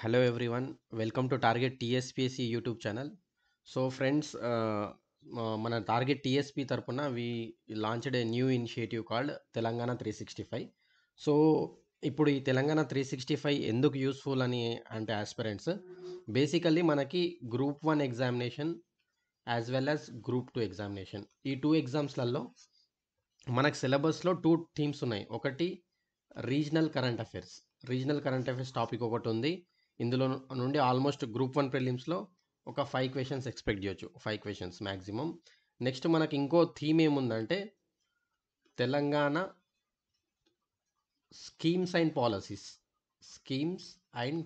Hello everyone, welcome to Target TSPSC YouTube channel. So friends, మన target tsp తరపున launched a new initiative called Telangana 365. So ఇప్పుడు ఈ తెలంగాణ 365 ఎందుకు useful అని అంటే ఆస్పిరెంట్స్ బేసికల్లీ మనకి group 1 examination as well as group 2 examination, ఈ 2 ఎగ్జామ్స్లలో మనకు సిలబస్లో 2 థీమ్స్ ఉన్నాయి. ఒకటి రీజనల్ కరెంట్ అఫైర్స్ టాపిక్ ఒకటి ఉంది. ఇందులో నుండి ఆల్మోస్ట్ గ్రూప్ 1 ప్రిలిమ్స్లో ఒక 5 క్వశ్చన్స్ ఎక్స్పెక్ట్ చేయొచ్చు, 5 క్వశ్చన్స్ మ్యాక్సిమం. నెక్స్ట్ మనకి ఇంకో థీమ్ ఏముందంటే తెలంగాణ స్కీమ్స్ అండ్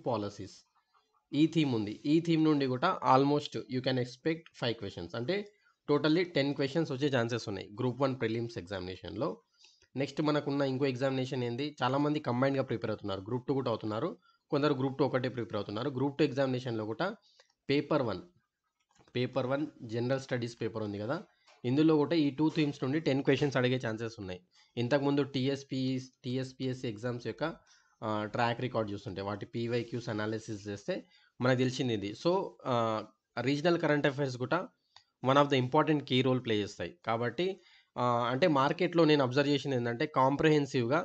పాలసీస్ ఈ థీమ్ ఉంది. ఈ థీమ్ నుండి కూడా almost you can expect 5 questions, అంటే టోటల్లీ 10 క్వశ్చన్స్ వచ్చే ఛాన్సెస్ ఉన్నాయి గ్రూప్ 1 ప్రిలిమ్స్ ఎగ్జామినేషన్లో. నెక్స్ట్ మనకున్న ఇంకో ఎగ్జామినేషన్ ఏంది, చాలామంది కంబైన్డ్గా ప్రిపేర్ అవుతున్నారు, గ్రూప్ 2 కూడా అవుతున్నారు, కొందరు గ్రూప్ 2 ఒకటే ప్రిపేర్ అవుతున్నారు. గ్రూప్ 2 ఎగ్జామినేషన్లో కూడా paper one general studies paper ఉంది కదా, ఇందులో కూడా ఈ 2 థీమ్స్ నుండి 10 క్వశ్చన్స్ అడిగే ఛాన్సెస్ ఉన్నాయి. ఇంతకుముందు టీఎస్పిఎస్సి ఎగ్జామ్స్ యొక్క ట్రాక్ రికార్డ్ చూస్తుంటే వాటి పీవైక్యూస్ అనాలిసిస్ చేస్తే మనకు తెలిసింది ఇది. సో రీజనల్ కరెంట్ అఫైర్స్ కూడా one of the important key role play చేస్తాయి. కాబట్టి అంటే మార్కెట్లో నేను అబ్జర్వ్ చేసింది ఏంటంటే కాంప్రహెన్సివ్గా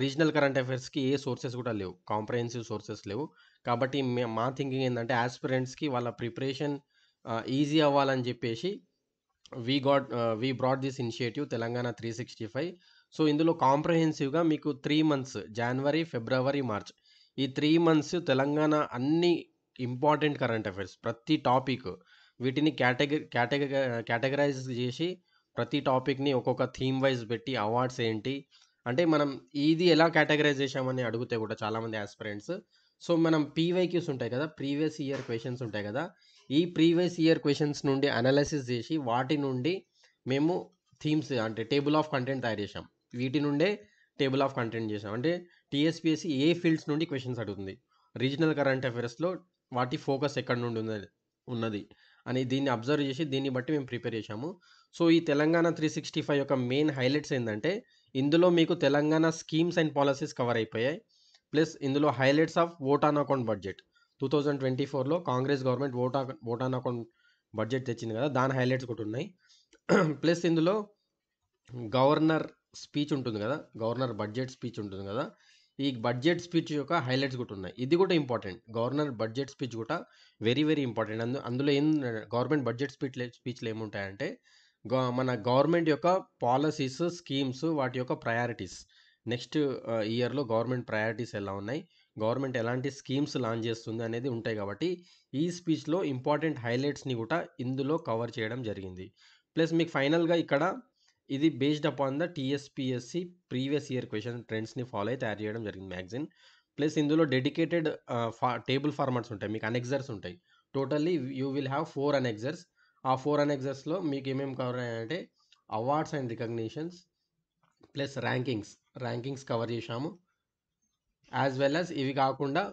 రీజనల్ కరెంట్ అఫైర్స్కి ఏ సోర్సెస్ కూడా లేవు, కాంప్రహెన్సివ్ సోర్సెస్ లేవు. కాబట్టి మా థింకింగ్ ఏంటంటే ఆస్పిరెంట్స్కి వాళ్ళ ప్రిపరేషన్ ఈజీ అవ్వాలని చెప్పేసి we brought this initiative Telangana 365. So ఇందులో కాంప్రహెన్సివ్గా మీకు 3 మంత్స్, జనవరి, ఫిబ్రవరి, మార్చ్, ఈ 3 మంత్స్ తెలంగాణ అన్ని ఇంపార్టెంట్ కరెంట్ అఫైర్స్ ప్రతి టాపిక్ వీటిని కేటగరైజ్ చేసి ప్రతి టాపిక్ని ఒక్కొక్క థీమ్ వైజ్ పెట్టి అవార్డ్స్ ఏంటి అంటే మనం ఇది ఎలా కేటగరైజ్ చేసామని అడిగితే కూడా చాలామంది ఆస్పిరెంట్స్. సో మనం పీవైక్యూస్ ఉంటాయి కదా, ప్రీవియస్ ఇయర్ క్వశ్చన్స్ ఉంటాయి కదా, ఈ ప్రీవియస్ ఇయర్ క్వశ్చన్స్ నుండి అనాలిసిస్ చేసి వాటి నుండి మేము థీమ్స్ అంటే టేబుల్ ఆఫ్ కంటెంట్ తయారు చేసాం. వీటి నుండే టేబుల్ ఆఫ్ కంటెంట్ చేసాం. అంటే టీఎస్పీఎస్సీ ఏ ఫీల్డ్స్ నుండి క్వశ్చన్స్ అడుగుతుంది, రీజనల్ కరెంట్ అఫైర్స్లో వాటి ఫోకస్ ఎక్కడి నుండి ఉన్నది అని దీన్ని అబ్జర్వ్ చేసి దీన్ని బట్టి మేము ప్రిపేర్ చేశాము. సో ఈ తెలంగాణ 365 యొక్క మెయిన్ హైలైట్స్ ఏంటంటే ఇందులో మీకు Telangana schemes and policies cover అయిపోయాయి. ప్లస్ ఇందులో highlights of vote on account budget 2024లో Congress government vote on account budget తెచ్చింది కదా, దాని హైలైట్స్ కూడా ఉన్నాయి. ప్లస్ ఇందులో గవర్నర్ స్పీచ్ ఉంటుంది కదా, గవర్నర్ బడ్జెట్ స్పీచ్ ఉంటుంది కదా, ఈ బడ్జెట్ స్పీచ్ యొక్క హైలైట్స్ కూడా ఉన్నాయి. ఇది కూడా ఇంపార్టెంట్, గవర్నర్ బడ్జెట్ స్పీచ్ కూడా వెరీ వెరీ ఇంపార్టెంట్. అందులో ఏం గవర్నమెంట్ బడ్జెట్ స్పీచ్లు ఏముంటాయంటే మన గవర్నమెంట్ యొక్క పాలసీస్, స్కీమ్స్, వాటి యొక్క ప్రయారిటీస్, నెక్స్ట్ ఇయర్లో గవర్నమెంట్ ప్రయారిటీస్ ఎలా ఉన్నాయి, గవర్నమెంట్ ఎలాంటి స్కీమ్స్ లాంచ్ చేస్తుంది అనేది ఉంటాయి. కాబట్టి ఈ స్పీచ్లో ఇంపార్టెంట్ హైలైట్స్ని కూడా ఇందులో కవర్ చేయడం జరిగింది. ప్లస్ మీకు ఫైనల్గా ఇక్కడ ఇది based upon the TSPSC previous year question ట్రెండ్స్ని ఫాలో అయి తయారు చేయడం జరిగింది మ్యాగజైన్. ప్లస్ ఇందులో డెడికేటెడ్ టేబుల్ ఫార్మాట్స్ ఉంటాయి, మీకు అనెక్సర్స్ ఉంటాయి. Totally you will have 4 annexures. ఆ 4 అనెక్సర్స్లో మీకు ఏమేమి కవర్ అయ్యాయంటే awards and recognitions, plus rankings cover చేశాము. యాజ్ వెల్ యాజ్ ఇవి కాకుండా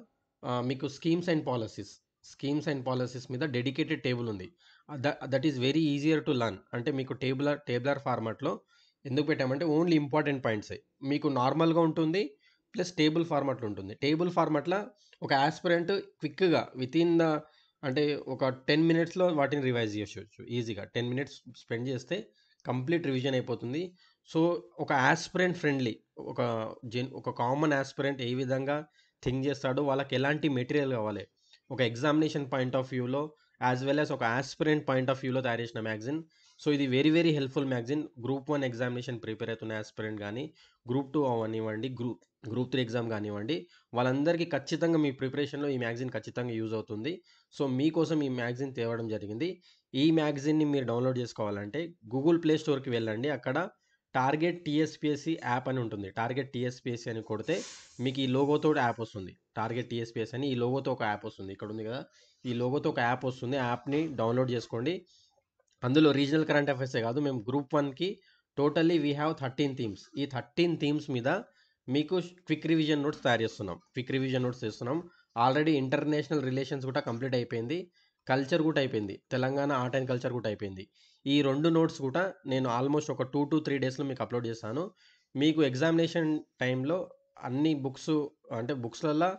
మీకు స్కీమ్స్ అండ్ పాలసీస్ మీద డెడికేటెడ్ టేబుల్ ఉంది. That is very easier to learn. అంటే మీకు టేబులర్ ఫార్మాట్లో ఎందుకు పెట్టామంటే ఓన్లీ ఇంపార్టెంట్ పాయింట్సే మీకు నార్మల్గా ఉంటుంది, ప్లస్ టేబుల్ ఫార్మాట్లో ఉంటుంది. టేబుల్ ఫార్మాట్లో ఒక ఆస్పిరెంట్ క్విక్గా వితిన్ ద అంటే ఒక 10 మినిట్స్లో వాటిని రివైజ్ చేసుకోవచ్చు ఈజీగా. 10 మినిట్స్ స్పెండ్ చేస్తే కంప్లీట్ రివిజన్ అయిపోతుంది. సో ఒక ఆస్పిరెంట్ ఫ్రెండ్లీ, ఒక కామన్ ఆస్పిరెంట్ ఏ విధంగా థింక్ చేస్తాడో, వాళ్ళకి ఎలాంటి మెటీరియల్ కావాలి, ఒక ఎగ్జామినేషన్ పాయింట్ ఆఫ్ వ్యూలో యాజ్ వెల్ యాజ్ ఒక ఆస్పిరెంట్ పాయింట్ ఆఫ్ వ్యూలో తయారు చేసిన మ్యాగజైన్. సో ఇది very very helpful magazine. Group 1 examination prepare అవుతున్న ఆస్పిరెంట్ కానీ, గ్రూప్ 2 అవనివ్వండి, గ్రూప్ 3 ఎగ్జామ్ కానివ్వండి, వాళ్ళందరికీ ఖచ్చితంగా మీ ప్రిపరేషన్లో ఈ మ్యాగజైన్ ఖచ్చితంగా యూజ్ అవుతుంది. సో మీకోసం ఈ మ్యాగజైన్ తేవడం జరిగింది. ఈ మ్యాగజైన్ని మీరు డౌన్లోడ్ చేసుకోవాలంటే గూగుల్ ప్లే స్టోర్కి వెళ్ళండి. అక్కడ టార్గెట్ టీఎస్పిఎస్సి యాప్ అని ఉంటుంది. టార్గెట్ టీఎస్పిఎస్సి అని కొడితే మీకు ఈ లోగోతో యాప్ వస్తుంది. టార్గెట్ టీఎస్పిఎస్సి అని ఈ లోగోతో ఒక యాప్ వస్తుంది, ఇక్కడ ఉంది కదా, ఈ లోగోతో ఒక యాప్ వస్తుంది. యాప్ని డౌన్లోడ్ చేసుకోండి. అందులో రీజనల్ కరెంట్ అఫైర్సే కాదు, మేము గ్రూప్ 1కి టోటల్లీ వీ హ్యావ్ 13 థీమ్స్. ఈ 13 థీమ్స్ మీద మీకు క్విక్ రివిజన్ నోట్స్ చేస్తున్నాం. ఆల్రెడీ ఇంటర్నేషనల్ రిలేషన్స్ కూడా కంప్లీట్ అయిపోయింది, కల్చర్ కూడా అయిపోయింది, తెలంగాణ ఆర్ట్ అండ్ కల్చర్ కూడా అయిపోయింది. ఈ 2 నోట్స్ కూడా నేను ఆల్మోస్ట్ ఒక 2 to 3 డేస్లో మీకు అప్లోడ్ చేస్తాను. మీకు ఎగ్జామినేషన్ టైంలో అన్ని బుక్స్లలో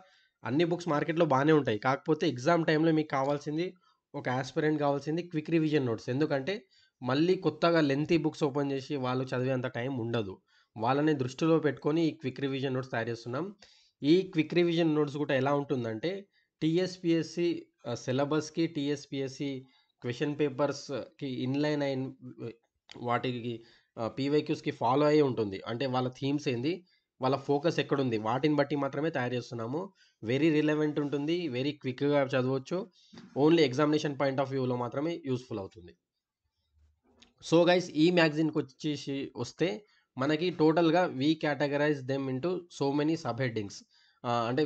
అన్ని బుక్స్ మార్కెట్‌లో బానే ఉంటాయి. కాకపోతే ఎగ్జామ్ టైమ్‌లో మీకు కావాల్సింది ఒక యాస్పిరెంట్ కావాల్సింది క్విక్ రివిజన్ నోట్స్. ఎందుకంటే మళ్ళీ కొత్తగా లెంతీ బుక్స్ ఓపెన్ చేసి వాళ్ళు చదివేంత టైం ఉండదు. వాళ్ళని దృష్టిలో పెట్టుకొని ఈ క్విక్ రివిజన్ నోట్స్ తయారు చేస్తున్నాం. ఈ క్విక్ రివిజన్ నోట్స్ కూడా ఎలా ఉంటుందంటే టీఎస్‌పీఎస్‌సీ సిలబస్‌కి, టీఎస్‌పీఎస్‌సీ క్వెషన్ పేపర్స్‌కి ఇన్‌లైన్ అయిన వాటికి పీవైక్యూస్‌కి ఫాలో అయ్యి ఉంటుంది. అంటే వాళ్ళ థీమ్స్ ఏంది? వాళ్ళ ఫోకస్ ఎక్కడుంది? వాటిని బట్టి మాత్రమే తయారు చేస్తున్నాము. వెరీ రిలవెంట్ ఉంటుంది. వెరీ క్విక్‌గా చదవచ్చు. ఓన్లీ ఎగ్జామినేషన్ పాయింట్ ఆఫ్ వ్యూలో మాత్రమే యూజ్‌ఫుల్ అవుతుంది. సో గైస్ ఈ మ్యాగజైన్‌కొచ్చేసి వస్తే మనకి టోటల్‌గా we categorize them into so many sub headings. అంటే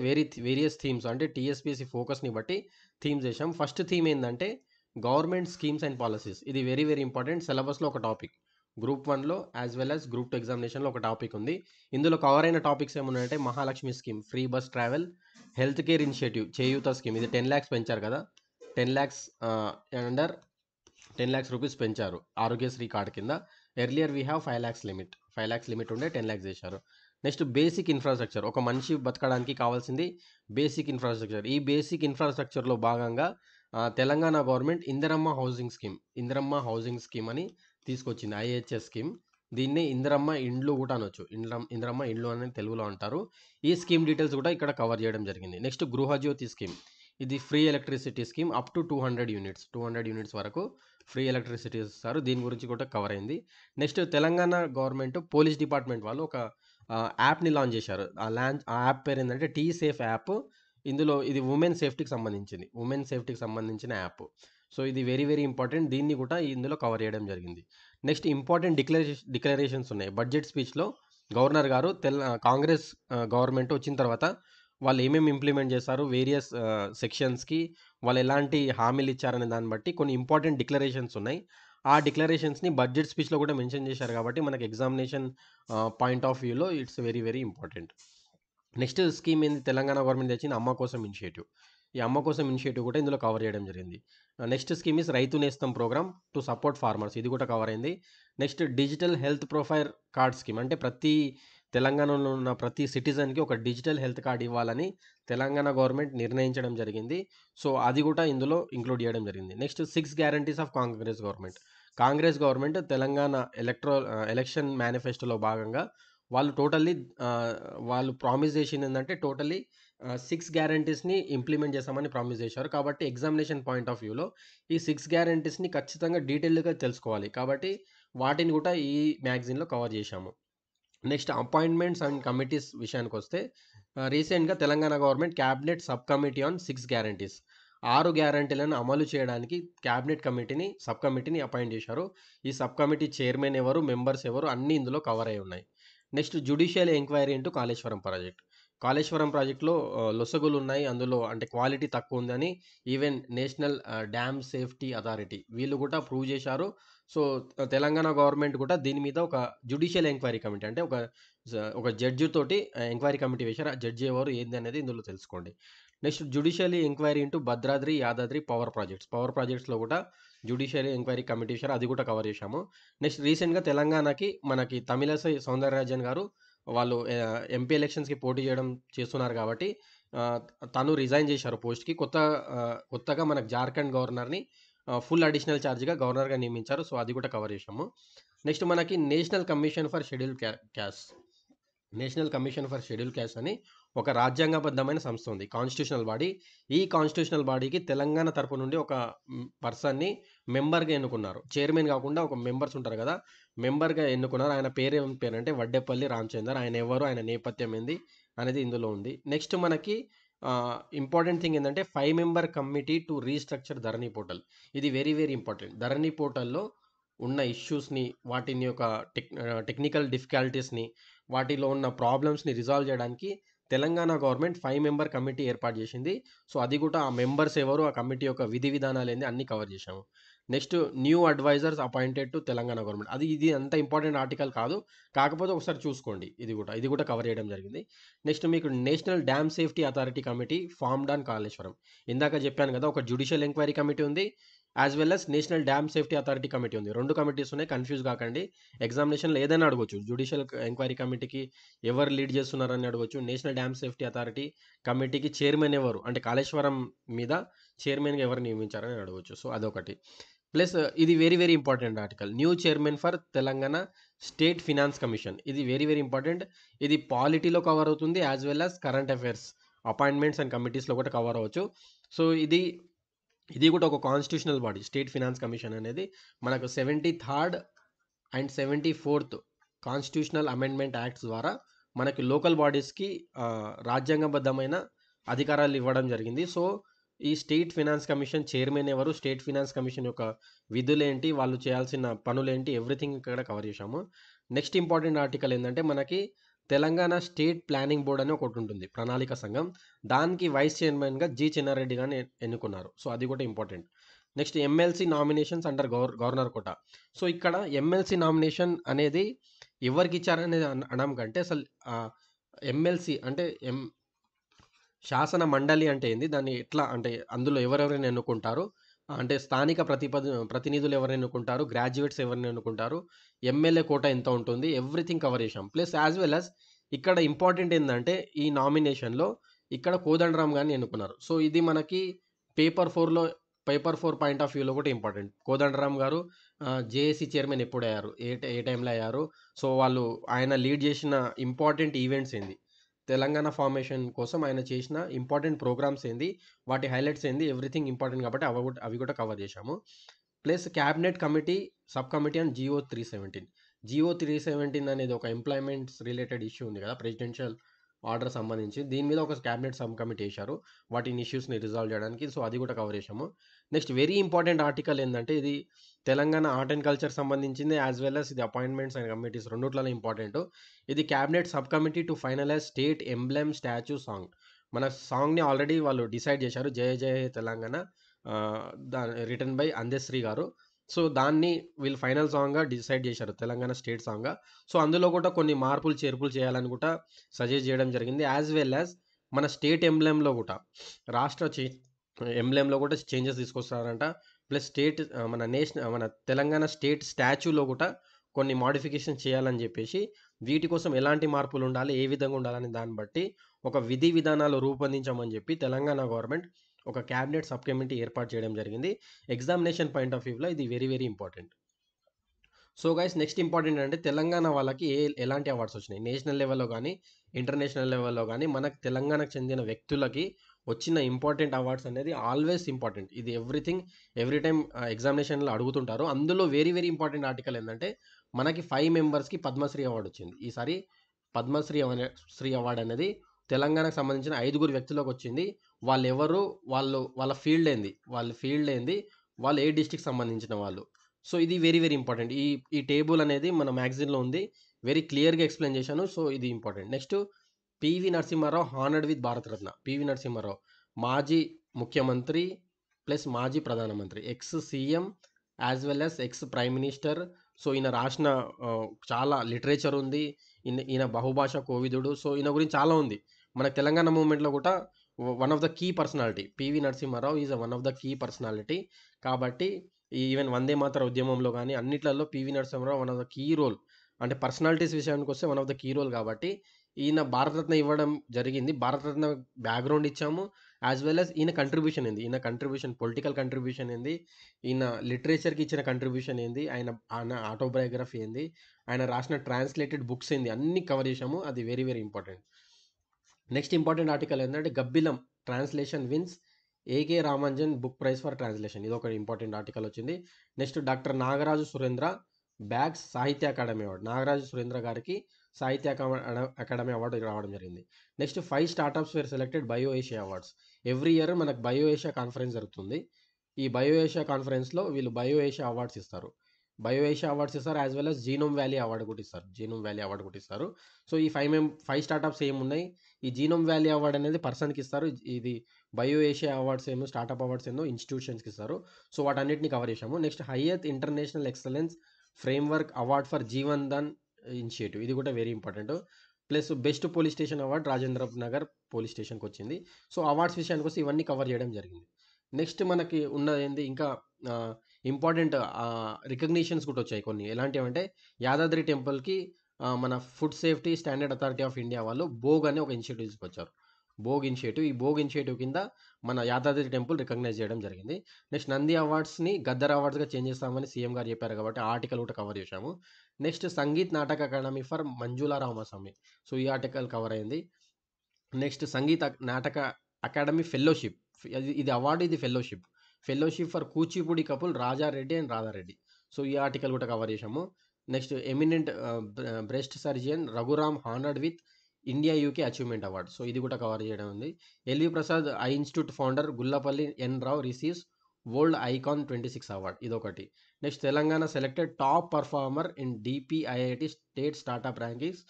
వేరియస్ థీమ్స్ అంటే టీఎస్‌పీఎస్‌సీ ఫోకస్‌ని బట్టి థీమ్స్ ఏసాం. ఫస్ట్ థీమ్ ఏందంటే గవర్నమెంట్ స్కీమ్స్ అండ్ పాలిసీస్. ఇది వెరీ ఇంపార్టెంట్. సిలబస్‌లో ఒక టాపిక్. గ్రూప్ 1లో యాస్ వెల్ యాస్ గ్రూప్ 2 ఎగ్జామినేషన్‌లో ఒక టాపిక్ ఉంది. ఇందులో కవర్ అయిన టాపిక్స్ ఏమున్నాయంటే Mahalakshmi scheme, free bus travel, health care initiative, Cheyutha scheme ఇది 10,00,000 పెంచారు కదా! 10,00,000 అండర్ 10,00,000 రూపీస్ పెంచారు ఆరోగ్యశ్రీ కార్డ్ కింద. Earlier we have 5,00,000 limit. 5,00,000 limit ఉండే 10,00,000 చేశారు. Next basic infrastructure. ఒక మనిషి బతకడానికి కావాల్సింది బేసిక్ ఇన్ఫ్రాస్ట్రక్చర్. ఈ బేసిక్ ఇన్ఫ్రాస్ట్రక్చర్‌లో భాగంగా Telangana government Indiramma housing scheme, Indiramma housing scheme అని తీసుకొచ్చింది. IHS scheme. దీన్ని ఇందిరమ్మ ఇండ్లు కూడా అనొచ్చు. ఇందిరమ్మ ఇండ్లు అని తెలుగులో అంటారు. ఈ స్కీమ్ డీటెయిల్స్ కూడా ఇక్కడ కవర్ చేయడం జరిగింది. Next Gruhajyothi scheme. ఇది free electricity scheme up to 200 units. 200 units వరకు ఫ్రీ ఎలక్ట్రిసిటీ ఇస్తారు. దీని గురించి కూడా కవర్ అయింది. నెక్స్ట్ తెలంగాణ గవర్నమెంట్ పోలీస్ డిపార్ట్మెంట్ వాళ్ళు ఒక యాప్‌ని లాంచ్ చేశారు. ఆ యాప్ పేరేందంటే టీ సేఫ్ యాప్. ఇందులో ఇది వుమెన్ సేఫ్టీకి సంబంధించింది. వుమెన్ సేఫ్టీకి సంబంధించిన యాప్. సో, ఇది వెరీ ఇంపార్టెంట్. దీన్ని కూడా ఇందులో కవర్ చేయడం జరిగింది. నెక్స్ట్ ఇంపార్టెంట్ డిక్లరేషన్స్ ఉన్నాయి. బడ్జెట్ స్పీచ్‌లో గవర్నర్ గారు కాంగ్రెస్ గవర్నమెంట్ వచ్చిన తర్వాత వాళ్ళు ఏమేమి ఇంప్లిమెంట్ చేశారు, వేరియస్ సెక్షన్స్‌కి వాళ్ళు ఎలాంటి హామీలు ఇచ్చారనే దాన్ని బట్టి కొన్ని ఇంపార్టెంట్ డిక్లరేషన్స్ ఉన్నాయి. ఆ డిక్లరేషన్స్‌ని బడ్జెట్ స్పీచ్‌లో కూడా మెన్షన్ చేశారు కాబట్టి మనకి ఎగ్జామినేషన్ పాయింట్ ఆఫ్ వ్యూలో it's very important. Next scheme ఏంది తెలంగాణ గవర్నమెంట్ తెచ్చింది అమ్మ కోసం ఇనిషియేటివ్. ఈ అమ్మ కోసం ఇనిషియేటివ్ కూడా ఇందులో కవర్ చేయడం జరిగింది. నెక్స్ట్ స్కీమ్ ఈస్ రైతు నేస్తం ప్రోగ్రామ్ టు సపోర్ట్ ఫార్మర్స్. ఇది కూడా కవర్ అయింది. Next digital health profile card scheme. అంటే ప్రతి తెలంగాణలో ఉన్న ప్రతి సిటిజన్‌కి ఒక డిజిటల్ హెల్త్ కార్డ్ ఇవ్వాలని తెలంగాణ గవర్నమెంట్ నిర్ణయించడం జరిగింది. సో, అది కూడా ఇందులో ఇంక్లూడ్ చేయడం జరిగింది. Next 6 guarantees of Congress government. Congress government Telangana election మేనిఫెస్టోలో భాగంగా వాళ్ళు టోటల్లీ వాళ్ళు ప్రామిస్ చేసిందేందంటే టోటల్లీ 6 గ్యారంటీస్‌ని ఇంప్లిమెంట్ చేస్తామని ప్రామిస్ చేశారు. కాబట్టి ఎగ్జామినేషన్ పాయింట్ ఆఫ్ వ్యూలో ఈ 6 గ్యారంటీస్‌ని ఖచ్చితంగా డీటెయిల్డ్‌గా తెలుసుకోవాలి. కాబట్టి వాటిని కూడా ఈ మ్యాగజైన్‌లో కవర్ చేశాము. నెక్స్ట్ అపాయింట్మెంట్స్ అండ్ కమిటీస్ విషయానికొస్తే రీసెంట్‌గా Telangana government cabinet sub committee on 6 guarantees. 6 గ్యారంటీలను అమలు చేయడానికి క్యాబినెట్ సబ్ కమిటీని అపాయింట్ చేశారు. ఈ సబ్ కమిటీ చైర్మన్ ఎవరు, మెంబర్స్ ఎవరు అన్నీ ఇందులో కవర్ అయ్యి ఉన్నాయి. Next judicial enquiry into Kaleshwaram project. Kaleshwaram ప్రాజెక్ట్‌లో లొసుగులున్నాయి. అందులో అంటే క్వాలిటీ తక్కువుందని even national dam safety authority వీళ్ళు కూడా ప్రూవ్ చేశారు. సో, తెలంగాణ గవర్నమెంట్ కూడా దీని మీద ఒక జ్యుడిషియల్ ఎంక్వైరీ కమిటీ అంటే ఒక జడ్జి తోటి ఎంక్వైరీ కమిటీ వేశారు. ఆ జడ్జి ఎవరు? ఏంది అనేది ఇందులో తెలుసుకోండి. Next judicial enquiry into Bhadradri, Yadadri power projects. Power ప్రాజెక్ట్స్‌లో కూడా జ్యుడిషియల్ ఎంక్వైరీ కమిటీ వేశారు. అది కూడా కవర్ చేశాము. నెక్స్ట్ రీసెంట్‌గా తెలంగాణకి మనకి తమిళసై సౌందరరాజన్ గారు వాళ్ళు ఎంపీ ఎలక్షన్స్‌కి పోటీ చేస్తున్నారు కాబట్టి ఆహ్, తను రిజైన్ చేశారు పోస్ట్‌కి. కొత్తగా మనకు జార్ఖండ్ గవర్నర్‌ని ఫుల్ అడిషనల్ చార్జ్‌గా గవర్నర్‌గా నియమించారు. సో, అది కూడా కవర్ చేశాము. నెక్స్ట్ మనకి national commission for scheduled caste. National commission for scheduled caste అని ఒక రాజ్యాంగబద్ధమైన సంస్థ ఉంది. Constitutional body. ఈ కాన్స్టిట్యూషనల్ బాడీకి తెలంగాణ తరపు నుండి ఒక పర్సన్‌ని మెంబర్‌గా ఎన్నుకున్నారు. చైర్మన్ కాకుండా ఒక మెంబర్స్ ఉంటారు కదా! మెంబర్‌గా ఎన్నుకున్నారు. ఆయన పేరేం పేరంటే వడ్డేపల్లి రామచందర్. ఆయన ఎవరు? ఆయన నేపథ్యం ఏంది? అనేది ఇందులో ఉంది. నెక్స్ట్ మనకి ఇంపార్టెంట్ థింగ్ ఏందంటే 5 member committee to restructure Dharani portal. ఇది వెరీ ఇంపార్టెంట్. ధరణి పోర్టల్‌లో ఉన్న ఇష్యూస్‌ని, వాటిని యొక్క టెక్నికల్ డిఫికల్టీస్‌ని, వాటిలో ఉన్న ప్రాబ్లమ్స్‌ని రిజాల్వ్ చేయడానికి తెలంగాణ గవర్నమెంట్ 5 మెంబర్ కమిటీ ఏర్పాటు చేసింది. సో, అది కూడా ఆ మెంబర్స్ ఎవరు? ఆ కమిటీ యొక్క విధి విధానాలేంది అన్నీ కవర్ చేశాము. Next new advisers appointed to Telangana government. ఇది అంత ఇంపార్టెంట్ ఆర్టికల్ కాదు. కాకపోతే ఒకసారి చూసుకోండి ఇది కూడా కవర్ చేయడం జరిగింది. నెక్స్ట్ మీకు national dam safety authority committee formed on Kaleshwaram. ఇందాక చెప్పాను కదా! ఒక జ్యుడిషియల్ ఎంక్వైరీ కమిటీ ఉంది. As well as national dam safety authority committee ఉంది. 2 కమిటీస్ ఉన్నాయి, కన్‌ఫ్యూజ్ గాకండి. ఎగ్జామినేషన్‌లో ఏదైనా అడగొచ్చు. జ్యుడిషియల్ ఎంక్వైరీ కమిటీకి ఎవరు లీడ్ చేస్తున్నారని అడగొచ్చు. నేషనల్ డ్యామ్ సేఫ్టీ అథారిటీ కమిటీకి చైర్మన్ ఎవరు? అంటే కాళేశ్వరం మీద చైర్మన్‌గా ఎవరు నియమించారని అడగొచ్చు. సో, అదొకటి. ప్లస్ ఇది very very important article. New chairman for Telangana state finance commission. ఇది వెరీ వెరీ ఇంపార్టెంట్. ఇది పాలిటీలో కవర్ అవుతుంది. As well as current affairs, appointments and కమిటీస్‌లో కూడా కవర్ అవ్వచ్చు. సో, ఇది కూడా ఒక constitutional body. State finance commission అనేది మనకు 73rd and 74th constitutional amendment acts ద్వారా మనకి లోకల్ బాడీస్‌కి రాజ్యాంగబద్ధమైన అధికారాలు ఇవ్వడం జరిగింది. సో, ఈ స్టేట్ ఫినాన్స్ కమిషన్ చైర్మన్ ఎవరు? స్టేట్ ఫినాన్స్ కమిషన్ యొక్క విధులేంటి? వాళ్ళు చేయాల్సిన పనులేంటి? ఎవ్రీథింగ్ ఇక్కడ కవర్ చేశాము. నెక్స్ట్ ఇంపార్టెంట్ ఆర్టికల్ ఏందంటే మనకి తెలంగాణ స్టేట్ ప్లానింగ్ బోర్డ్ అని ఒకటుంటుంది. ప్రణాళిక సంఘం. దానికి వైస్ చైర్మన్‌గా జి. చిన్నారెడ్డి గారిని ఎన్నుకున్నారు. సో, అది కూడా important. Next MLC nominations under governor quota. So, ఇక్కడ ఎమ్మెల్సీ నామినేషన్ అనేది ఎవరికిచ్చారనేది అనడం కంటే అసలు ఎమ్మెల్సీ అంటే శాసన మండలి అంటే ఏంది? దాన్ని ఎట్లా అంటే అందులో ఎవరెవరిని ఎన్నుకుంటారు? అంటే స్థానిక ప్రతినిధులు ఎవరిని ఎన్నుకుంటారు? గ్రాడ్యుయేట్స్ ఎవరిని ఎన్నుకుంటారు? ఎమ్మెల్యే కోటా ఎంత ఉంటుంది? ఎవ్రీథింగ్ కవర్ చేశాం. ప్లస్ యాజ్ వెల్ యాజ్ ఇక్కడ ఇంపార్టెంట్ ఏందంటే ఈ నామినేషన్‌లో ఇక్కడ కోదండరామ్ గారిని ఎన్నుకున్నారు. సో, ఇది మనకి పేపర్ 4 పాయింట్ ఆఫ్ వ్యూలో కూడా ఇంపార్టెంట్. కోదండరామ్ గారు జేఏసీ చైర్మన్ ఎప్పుడయ్యారు? ఏ టైంలో అయ్యారు? సో, ఆయన లీడ్ చేసిన ఇంపార్టెంట్ ఈవెంట్స్ ఏంది? తెలంగాణ ఫార్మేషన్ కోసం ఆయన చేసిన ఇంపార్టెంట్ ప్రోగ్రామ్స్ ఏంది? వాటి హైలైట్స్ ఏంది? ఎవ్రీథింగ్ ఇంపార్టెంట్ కాబట్టి అవి కూడా కవర్ చేశాము. Plus cabinet committee, sub committee and GO 317. GO 317 అనేది ఒక ఎంప్లాయ్‌మెంట్స్ రిలేటెడ్ ఇష్యూ ఉంది కదా! ప్రెసిడెన్షియల్ ఆర్డర్ సంబంధించి. దీని మీద ఒక క్యాబినెట్ సబ్ కమిటీ ఏశారు. వాటిని ఇష్యూస్‌ని రిజాల్వ్ చేయడానికి. సో, అది కూడా కవర్ చేశాము. నెక్స్ట్ వెరీ ఇంపార్టెంట్ ఆర్టికల్ ఏందంటే ఇది తెలంగాణ ఆర్ట్ అండ్ కల్చర్ సంబంధించింది. యాజ్ వెల్ యాజ్ ఇది అపాయింట్మెంట్స్ అండ్ కమిటీస్ రెండిట్లలో ఇంపార్టెంట్. ఇది cabinet sub committee to finalise state emblem statue song. మన సాంగ్‌ని ఆల్రెడీ వాళ్ళు డిసైడ్ చేశారు. 'జయ జయ హే తెలంగాణ' రిటన్ బై అందశ్రీ గారు. సో, దాన్ని వీళ్ళు ఫైనల్ సాంగ్‌గా డిసైడ్ చేశారు. తెలంగాణ స్టేట్ సాంగ్‌గా. సో, అందులో కూడా కొన్ని మార్పులు, చేర్పులు చేయాలని కూడా సజెస్ట్ చేయడం జరిగింది. యాజ్ వెల్ యాజ్ మన స్టేట్ ఎంబ్లెమ్‌లో కూడా రాష్ట్ర ఎంబ్లెమ్‌లో కూడా చేంజెస్ తీసుకొస్తారంట. ప్లస్ మన తెలంగాణ స్టేట్ స్టాచ్యూలో కూడా కొన్ని మోడిఫికేషన్స్ చేయాలని చెప్పేసి వీటి కోసం ఎలాంటి మార్పులు ఉండాలి? ఏ విధంగా ఉండాలని దాన్ని బట్టి ఒక విధి విధానాలు రూపొందించామని చెప్పి తెలంగాణ గవర్నమెంట్ ఒక క్యాబినెట్ సబ్ కమిటీ ఏర్పాటు చేయడం జరిగింది. ఎగ్జామినేషన్ పాయింట్ ఆఫ్ వ్యూలో ఇది very very important. So, guys next important అంటే తెలంగాణ వాళ్ళకి ఎలాంటి అవార్డ్స్ వచ్చినాయి? నేషనల్ లెవెల్‌లో గానీ, ఇంటర్నేషనల్ లెవెల్‌లో గానీ మనకు తెలంగాణకు చెందిన వ్యక్తులకి వచ్చిన ఇంపార్టెంట్ అవార్డ్స్ అనేది ఆల్వేస్ ఇంపార్టెంట్. ఇది ఎవ్రీ టైమ్ ఎగ్జామినేషన్‌లో అడుగుతుంటారు. అందులో వెరీ వెరీ ఇంపార్టెంట్ ఆర్టికల్ ఏందంటే మనకి 5 మెంబర్స్‌కి పద్మశ్రీ అవార్డ్ వచ్చింది. ఈసారి శ్రీ అవార్డ్ అనేది తెలంగాణకు సంబంధించిన 5గురు వ్యక్తులకొచ్చింది. వాళ్ళెవరు? వాళ్ళ ఫీల్డ్ ఏంది? వాళ్ళు ఏ డిస్ట్రిక్ట్‌కి సంబంధించిన వాళ్ళు. సో, ఇది వెరీ వెరీ ఇంపార్టెంట్. ఈ టేబుల్ అనేది మన మ్యాగజైన్‌లో ఉంది. వెరీ క్లియర్‌గా ఎక్స్‌ప్లెయిన్ చేశాను. సో, ఇది important. Next PV Narasimha Rao honoured with Bharat Ratna. PV Narasimha Rao మాజీ ముఖ్యమంత్రి ప్లస్ మాజీ ప్రధానమంత్రి. Ex CM as well as ex prime minister. So, ఈయన రాసిన చాలా లిటరేచర్ ఉంది. ఈయన బహుభాషా కోవిదుడు. సో, ఈయన గురించి చాలా ఉంది. మన తెలంగాణ మూవ్‌మెంట్‌లో కూడా one of the key personality. PV Narasimha Rao is one of the key personality. కాబట్టి ఈవెన్ వందే మాతర ఉద్యమంలో గాని అన్నిట్లలో PV Narasimha Rao one of the key role. అంటే పర్సనాలిటీస్ విషయానికొస్తే one of the key role కాబట్టి ఈయన భారతరత్న ఇవ్వడం జరిగింది. భారతరత్న బ్యాక్‌గ్రౌండ్ ఇచ్చాము. యాజ్ వెల్ యాజ్ ఈయన కంట్రిబ్యూషన్ ఏంది? ఈయన కంట్రిబ్యూషన్ పొలిటికల్ కంట్రిబ్యూషన్ ఏంది? ఈయన లిటరేచర్‌కి ఇచ్చిన కంట్రిబ్యూషన్ ఏంది? ఆయన ఆటోబయోగ్రఫీ ఏంది? ఆయన రాసిన ట్రాన్స్‌లేటెడ్ బుక్స్ ఏంది? అన్నీ కవర్ చేశాము. అది very very important. Next important article ఏంటంటే Gabbilam translation wins AK Ramanujan book prize for translation. ఇది ఒక ఇంపార్టెంట్ ఆర్టికల్ వచ్చింది. Next doctor Nagaraju Surendra bags Sahitya Akademi award. Nagaraju Surendra గారికి సాహిత్య అకాడమీ అవార్డు రావడం జరిగింది. Next 5 startups were selected bio Asia awards. Every year మనకు బయో ఏషియా కాన్ఫరెన్స్ జరుగుతుంది. ఈ బయో ఏషియా కాన్ఫరెన్స్‌లో వీళ్ళు బయో ఏషియా అవార్డ్స్ ఇస్తారు. As well as genome valley award కూడా ఇస్తారు. సో, ఈ 5 స్టార్టప్స్ ఏమున్నాయి? ఈ జీనోమ్ వ్యాలీ అవార్డ్ అనేది పర్సన్‌కి ఇస్తారు. ఇది బయో ఏషియా అవార్డ్స్ ఏమో స్టార్టప్ అవార్డ్స్ ఏమో ఇన్‌స్టిట్యూషన్స్‌కి ఇస్తారు. సో, వాటన్నిటిని కవర్ చేశాము. నెక్స్ట్ హైయెత్ international excellence framework award for Jeevan Dan initiative. ఇది కూడా very important. Plus best police station award Rajendra Nagar police స్టేషన్‌కొచ్చింది. సో, అవార్డ్స్ విషయానికొస్తే ఇవన్నీ కవర్ చేయడం జరిగింది. నెక్స్ట్ మనకి ఉన్నదేంది ఇంకా ఇంపార్టెంట్ రికగ్నిషన్స్ కూడా వచ్చాయి కొన్ని. ఎలాంటివంటే యాదాద్రి టెంపుల్‌కి మన food safety standard authority of India వాళ్ళు బోగ్ అనే ఒక ఇనిషియేటివ్ తీసుకొచ్చారు. బోగ్ ఇనిషియేటివ్. ఈ బోగ్ ఇనిషియేటివ్ కింద మన యాదాద్రి టెంపుల్ రికగ్నైజ్ చేయడం జరిగింది. నెక్స్ట్ నంది అవార్డ్స్‌ని గద్దర్ అవార్డ్స్‌గా చేంజ్ చేస్తామని సీఎం గారు చెప్పారు కాబట్టి ఆ ఆర్టికల్ కూడా కవర్ చేశాము. Next Sangeet Natak Akademi for Manjula Ramaswamy. So, ఈ ఆర్టికల్ కవర్ అయింది. Next Sangeet Natak Akademi fellowship. ఇది అవార్డు, ఇది fellowship. Fellowship for Kuchipudi couple Raja Reddy and Radha Reddy. So, ఈ ఆర్టికల్ కూడా కవర్ చేశాము. Next eminent breast surgeon Raghuram honoured with India UK achievement award. So, ఇది కూడా కవర్ చేయడం ఉంది. LV Prasad eye institute founder Gullapalli N Rao receives world icon 26 award. ఇదొకటి. Next Telangana selected top performer in DPIIT state startup rankings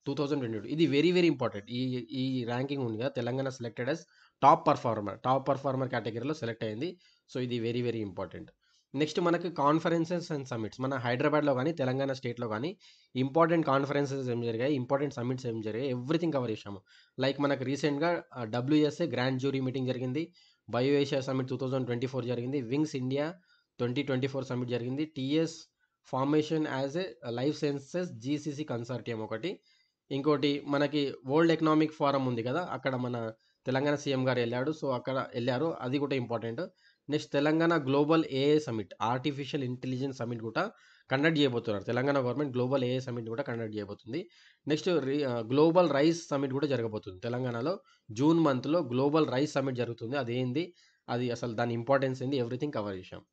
2022. ఇది very very important. ఈ ఈ ranking ఉంది కదా, Telangana selected as top performer కేటగిరీలో సెలెక్ట్ అయింది. సో, ఇది వెరీ వెరీ ఇంపార్టెంట్. నెక్స్ట్ మనకి కాన్ఫరెన్సెస్ అండ్ సమిట్స్. మన హైదరాబాద్లో కానీ తెలంగాణ స్టేట్లో కానీ ఇంపార్టెంట్ కాన్ఫరెన్సెస్ ఏం జరిగాయి, ఇంపార్టెంట్ సమిట్స్ ఏం జరిగాయి, ఎవ్రీథింగ్ కవర్ చేసాము. లైక్ మనకు రీసెంట్గా డబ్ల్యూఎస్ఏ గ్రాండ్ జ్యూరీ మీటింగ్ జరిగింది. బయో ఏషియా సమిట్ 2024 జరిగింది. వింగ్స్ ఇండియా 2024 సమిట్ జరిగింది. TS formation as a life sciences GCC consortium ఒకటి. ఇంకోటి మనకి వరల్డ్ ఎకనామిక్ ఫోరం ఉంది కదా, అక్కడ మన తెలంగాణ సీఎం గారు వెళ్ళాడు. సో, అక్కడ వెళ్ళారు, అది కూడా important. Next Telangana global AI summit, artificial intelligence summit కూడా కండక్ట్ చేయబోతున్నారు. Telangana government global AI summit కూడా కండక్ట్ చేయబోతుంది. నెక్స్ట్ గ్లోబల్ రైస్ సమిట్ కూడా జరగబోతుంది తెలంగాణలో. జూన్ మంత్లో గ్లోబల్ రైస్ సమిట్ జరుగుతుంది. అదేంది, అది అసలు దాని ఇంపార్టెన్స్ ఏంది, ఎవ్రీథింగ్ కవర్ చేశాం.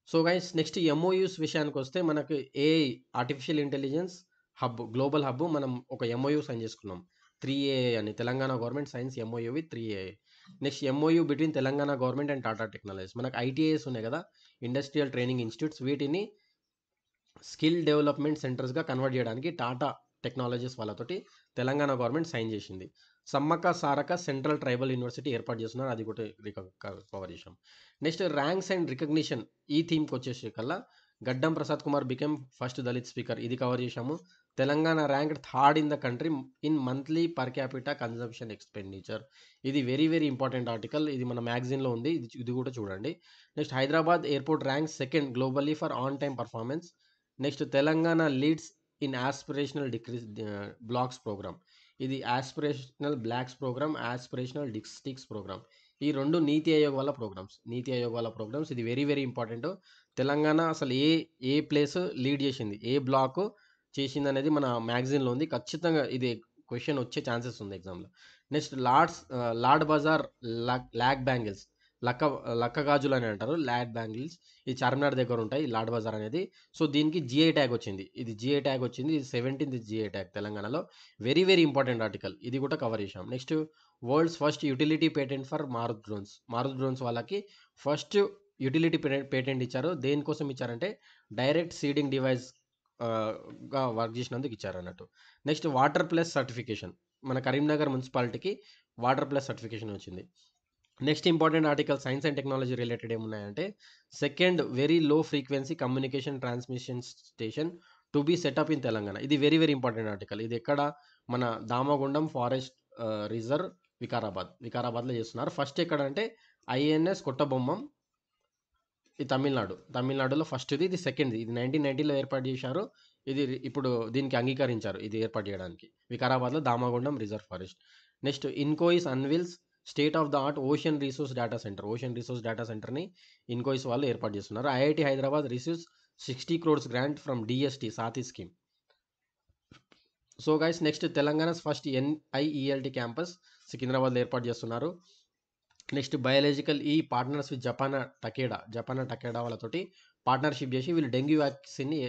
సో గైస్, నెక్స్ట్ ఎంఓయూస్ విషయానికి వస్తే మనకు AI artificial intelligence hub, global hub, మనం ఒక ఎంఓయూ సైన్ చేసుకున్నాం 3AA అని. Telangana government science MoU with 3AA. Next MoU between Telangana government and Tata technologies. మనకు ఐటీఐస్ ఉన్నాయి కదా, ఇండస్ట్రియల్ ట్రైనింగ్ ఇన్స్టిట్యూట్స్, వీటిని స్కిల్ డెవలప్మెంట్ సెంటర్స్గా కన్వర్ట్ చేయడానికి టాటా టెక్నాలజీస్ వాళ్ళతోటి తెలంగాణ గవర్నమెంట్ సైన్ చేసింది. Sammakka Sarakka central tribal university ఏర్పాటు చేస్తున్నారు, అది కూడా కవర్ చేసాం. నెక్స్ట్ ర్యాంక్స్ అండ్ రికగ్నిషన్, ఈ థీమ్కి వచ్చేసి కల్లా Gaddam Prasad Kumar becomes first Dalit speaker, ఇది కవర్ చేశాము. Telangana ranked third in the country in monthly per capita consumption expenditure. ఇది వెరీ వెరీ ఇంపార్టెంట్ ఆర్టికల్, ఇది మన మ్యాగజైన్లో ఉంది, ఇది కూడా చూడండి. Next Hyderabad airport rank second globally for on time performance. Next Telangana leads in aspirational blocks programme. ఇది aspirational blocks programme, aspirational districts programme. ఈ రెండు నీతి ఆయోగ్ వాళ్ళ ప్రోగ్రామ్స్. ఇది వెరీ వెరీ ఇంపార్టెంట్. తెలంగాణ అసలు ఏ ప్లేస్ లీడ్ చేసింది, ఏ బ్లాక్ చేసింది అనేది మన మ్యాగజైన్లో ఉంది. ఖచ్చితంగా ఇది క్వశ్చన్ వచ్చే ఛాన్సెస్ ఉంది ఎగ్జామ్లో. Next Lad Bazaar lac bangles, లక్క గాజులు అని అంటారు, ల్యాడ్ బ్యాంగిల్స్. ఈ చార్మినార్ దగ్గర ఉంటాయి లార్డ్ బజార్ అనేది. సో, దీనికి జిఐ ట్యాగ్ వచ్చింది. ఇది 17th జిఐ ట్యాగ్ తెలంగాణలో. వెరీ వెరీ ఇంపార్టెంట్ ఆర్టికల్, ఇది కూడా కవర్ చేసాం. Next world's first utility patent for Marut drones వాళ్ళకి ఫస్ట్ యూటిలిటీ పేటెంట్ ఇచ్చారు. దేనికోసం ఇచ్చారంటే డైరెక్ట్ సీడింగ్ డివైస్ గా వర్క్ చేసినందుకు ఇచ్చారు అన్నట్టు. నెక్స్ట్ వాటర్ ప్లస్ సర్టిఫికేషన్, మన కరీంనగర్ మున్సిపాలిటీకి వాటర్ ప్లస్ సర్టిఫికేషన్ వచ్చింది. Next important article science and technology related ఏమున్నాయంటే second very low frequency communication transmission station to be set up in Telangana. ఇది వెరీ వెరీ ఇంపార్టెంట్ ఆర్టికల్. ఇది ఎక్కడ, మన దామగుండం ఫారెస్ట్ రిజర్వ్ వికారాబాద్లో చేస్తున్నారు. First ఎక్కడ అంటే ఐఎన్ఎస్ కొట్టబొమ్మం, ఇది తమిళనాడులో ఫస్ట్. ఇది సెకండ్, ఇది 1990లో ఏర్పాటు చేశారు. ఇది ఇప్పుడు దీనికి అంగీకరించారు, ఇది ఏర్పాటు చేయడానికి. వికారాబాద్లో Damagundam reserve forest. Next INCOIS unveils state of the art ocean resource data సెంటర్ని ఇన్కోయిస్ వాళ్ళు ఏర్పాటు చేస్తున్నారు. IIT Hyderabad receives 60 crores grant from DST SATHI scheme. So guys, next Telangana first NIELT campus సికింద్రాబాద్లో ఏర్పాటు చేస్తున్నారు. Next Biological E partners with Japan's Takeda వాళ్ళతోటి partnership చేసి వీళ్ళు డెంగ్యూ వ్యాక్సిన్ని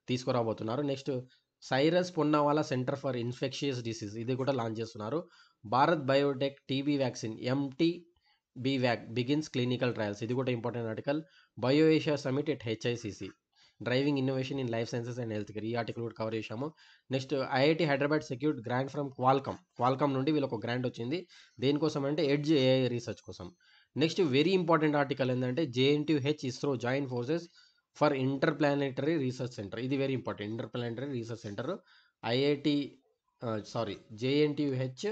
తీసుకురాబోతున్నారు. Next Cyrus Poonawalla centre for infectious disease, ఇది కూడా లాంచ్ చేస్తున్నారు. Bharat Biotech TB vaccine MTBVac begins clinical trials, ఇది కూడా important article. Bio Asia summit at HICC driving innovation in life sciences and health care, ఈ ఆర్టికల్ కూడా cover చేశాము. Next IIT Hyderabad secured grant from Qualcomm నుండి వీళ్ళకి ఒక grant వచ్చింది. దేనికోసం అంటే ఎడ్జ్ AI రీసెర్చ్ కోసం. నెక్స్ట్ వెరీ ఇంపార్టెంట్ ఆర్టికల్ ఏంటంటే JNTUH ISRO join forces for interplanetary research centre, ఇది very important. Interplanetary research centre JNTUH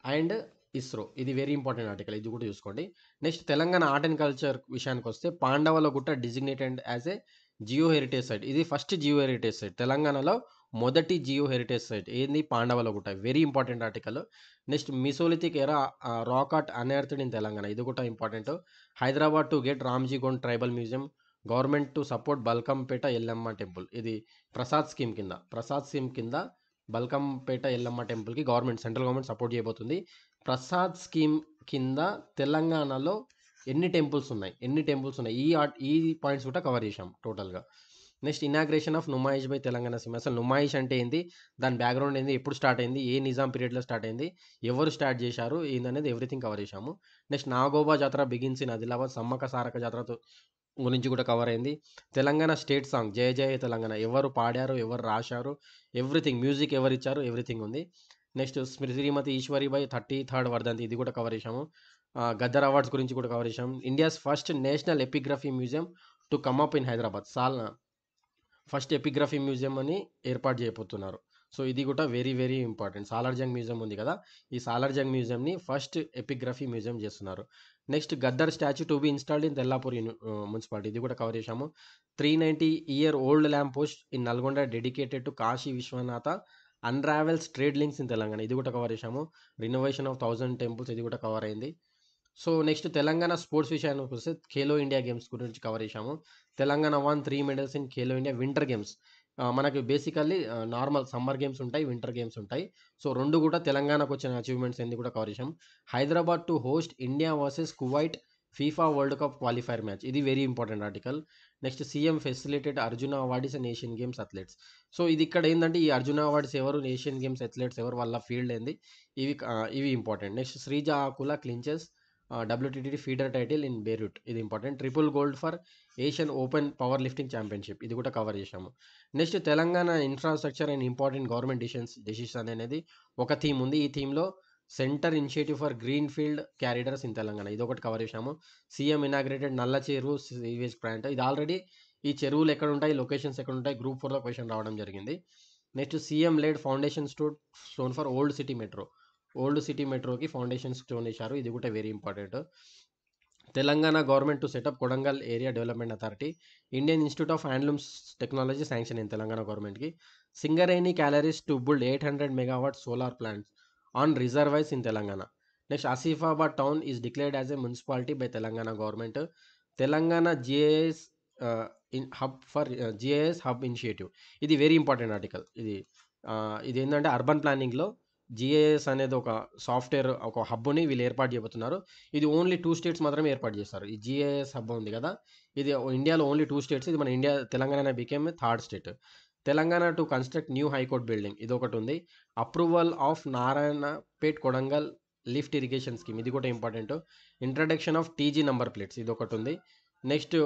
and ISRO. ఇది వెరీ ఇంపార్టెంట్ ఆర్టికల్. ఇది కూడా చూసుకోండి. Next Telangana art and culture విషయానికొస్తే Pandavula Gutta designated as a geo heritage site. ఇది first geo heritage site. తెలంగాణలో మొదటి geo heritage site. ఏంది? Pandavula Gutta. Very important article. Next mesolithic era rock art unearthed in Telangana. ఇది కూడా important. Hyderabad to get Ramji Gond tribal museum. Government to support Balkampet Yellamma temple. ఇది Prasad scheme కింద. Prasad scheme కింద బల్కంపేట ఎల్లమ్మ టెంపుల్కి సెంట్రల్ గవర్నమెంట్ సపోర్ట్ చేయబోతుంది. ప్రసాద్ స్కీమ్ కింద తెలంగాణలో ఎన్ని టెంపుల్స్ ఉన్నాయి, ఈ పాయింట్స్ కూడా కవర్ చేశాం టోటల్గా. Next inauguration of Numaish by Telangana SIM. అసలు నుమాయిష్ అంటే ఏంది, దాని బ్యాక్గ్రౌండ్ ఏంది, ఎప్పుడు స్టార్ట్ అయింది, ఏ నిజాం పీరియడ్లో స్టార్ట్ అయింది, ఎవరు స్టార్ట్ చేశారు, ఏందనేది ఎవ్రీథింగ్ కవర్ చేశాము. నెక్స్ట్ నాగోబా జాతర బిగిన్స్ ఇన్ ఆదిలాబాద్. సమ్మక్క సారక్క జాతరతో గురించి కూడా కవర్ అయింది. తెలంగాణ స్టేట్ సాంగ్ జయ జయ తెలంగాణ ఎవరు పాడారు, ఎవరు రాశారు, ఎవ్రీథింగ్, మ్యూజిక్ ఎవరు ఇచ్చారు, ఎవ్రీథింగ్ ఉంది. నెక్స్ట్ శ్రీమతి ఈశ్వరీబాయి 33rd వర్ధంతి. ఇది కూడా కవర్ చేశాము. గద్దర్ అవార్డ్స్ గురించి కూడా కవర్ చేశాము. India's first national epigraphy museum to come up in Hyderabad. First epigraphy museum అని ఏర్పాటు చేయబోతున్నారు. సో ఇది కూడా very very important. Salar Jung museum ఉంది కదా, ఈ సాలార్జంగ్ మ్యూజియంని ఫస్ట్ ఎపిగ్రఫీ మ్యూజియం చేస్తున్నారు. Next Gaddar statue to be installed in Tellapur municipality. ఇది కూడా కవర్ చేశాము. 390-year old lamp post in Nalgonda dedicated to Kashi Vishwanatha unravels trade links in Telangana. ఇది కూడా కవర్ చేశాము. Renovation of 1000 temples. ఇది కూడా కవర్ అయింది. సో నెక్స్ట్ తెలంగాణ స్పోర్ట్స్ విషయానికి వస్తే ఖేలో ఇండియా గేమ్స్ గురించి కవర్ చేశాము. Telangana 3 medals in Khelo India winter games. మనకి బేసికల్లీ నార్మల్ సమ్మర్ గేమ్స్ ఉంటాయి, వింటర్ గేమ్స్ ఉంటాయి. సో రెండు కూడా తెలంగాణకు వచ్చిన అచీవ్మెంట్స్ అన్ని కూడా కవర్ చేశాం. Hyderabad to host India versus Kuwait FIFA world cup qualifier match. ఇది very important article. Next CM facilitate Arjuna awards and Asian games athletes. So ఇది ఇక్కడ ఏంటంటే ఈ అర్జున అవార్డ్స్ ఎవరు, ఏషియన్ గేమ్స్ అథ్లెట్స్ ఎవరు, వాళ్ళ ఫీల్డ్ ఏంది, ఇవి important. Next Sreeja Akula clinches WTT feeder title in Beirut. ఇది important. Triple gold for Asian open power lifting championship. ఇది కూడా కవర్ చేశాము. Next Telangana infrastructure and important government decision అనేది ఒక థీమ్ ఉంది. ఈ థీమ్లో centre initiative for green field corridors in Telangana. ఇది ఒకటి కవర్ చేశాము. సీఎం ఇనాగ్రేటెడ్ నల్ల చెరువు సీవేజ్ ప్లాంట్. ఇది ఆల్రెడీ ఈ చెరువులు ఎక్కడ ఉంటాయి, లొకేషన్స్ ఎక్కడ ఉంటాయి, Group 4లో క్వశ్చన్ రావడం జరిగింది. Next CM laid foundation stone for old city metro. Old city మెట్రోకి ఫౌండేషన్ స్టోన్ వేశారు. ఇది కూడా very important. Telangana government to set up Kodangal area development authority. Indian institute of handlooms technology sanction in Telangana గవర్నమెంట్కి. Singareni collieries to build 800 megawatt solar plants on reservoirs in Telangana. Next Asifabad town is declared as a municipality by Telangana government. Telangana GIS GIS hub initiative. ఇది very important article. ఇది ఏంటంటే urban ప్లానింగ్లో GIS అనేది ఒక software, ఒక హబ్ని వీళ్ళు ఏర్పాటు చేయబోతున్నారు. ఇది ఓన్లీ 2 స్టేట్స్ మాత్రమే ఏర్పాటు చేస్తారు. ఈ జిఐఎస్ హబ్ ఉంది కదా, ఇది ఇండియాలో ఓన్లీ 2 స్టేట్స్. ఇది మన Telangana became 3rd state. Telangana to construct new high court building. ఇది ఒకటి ఉంది. Approval of Narayanpet Kodangal lift irrigation scheme. ఇది కూడా important. Introduction of TG number plates. ఇది ఒకటి ఉంది. Next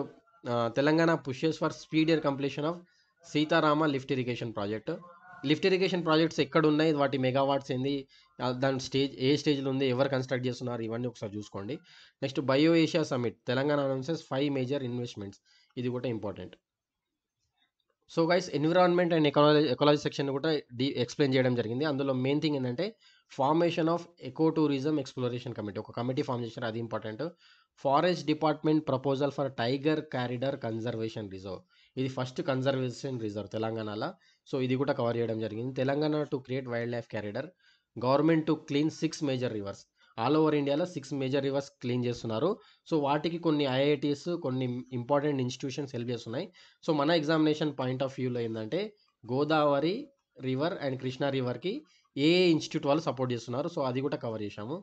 Telangana pushes for speedier completion of Sitarama lift irrigation project. Lift irrigation projects ఎక్కడ ఉన్నాయి, వాటి మెగావాట్స్ ఏంది, దాని ఏ స్టేజ్లో ఉంది, ఎవరు కన్స్ట్రక్ట్ చేస్తున్నారు, ఇవన్నీ ఒకసారి చూసుకోండి. Next bio Asia summit. Telangana announces 5 major investments. ఇది కూడా important. So guys, environment and ecology section కూడా ఎక్స్ప్లెయిన్ చేయడం జరిగింది. అందులో మెయిన్ థింగ్ ఏంటంటే formation of eco tourism exploration committee. ఒక కమిటీ ఫామ్ చేశారు, అది important. Forest department proposal for tiger corridor conservation reserve. ఇది ఫస్ట్ కన్జర్వేషన్ రిజర్వ్ తెలంగాణలో. సో ఇది కూడా కవర్ చేయడం జరిగింది. Telangana to create wild life corridor. Government to clean 6 major rivers. All over ఇండియాలో 6 మేజర్ రివర్స్ క్లీన్ చేస్తున్నారు. సో వాటికి కొన్ని ఐఐటీస్, కొన్ని ఇంపార్టెంట్ ఇన్స్టిట్యూషన్స్ హెల్ప్ చేస్తున్నాయి. సో మన ఎగ్జామినేషన్ పాయింట్ ఆఫ్ వ్యూలో ఏంటంటే గోదావరి రివర్ అండ్ కృష్ణా రివర్కి ఏ ఇన్స్టిట్యూట్ వాళ్ళు సపోర్ట్ చేస్తున్నారు. సో అది కూడా కవర్ చేశాము.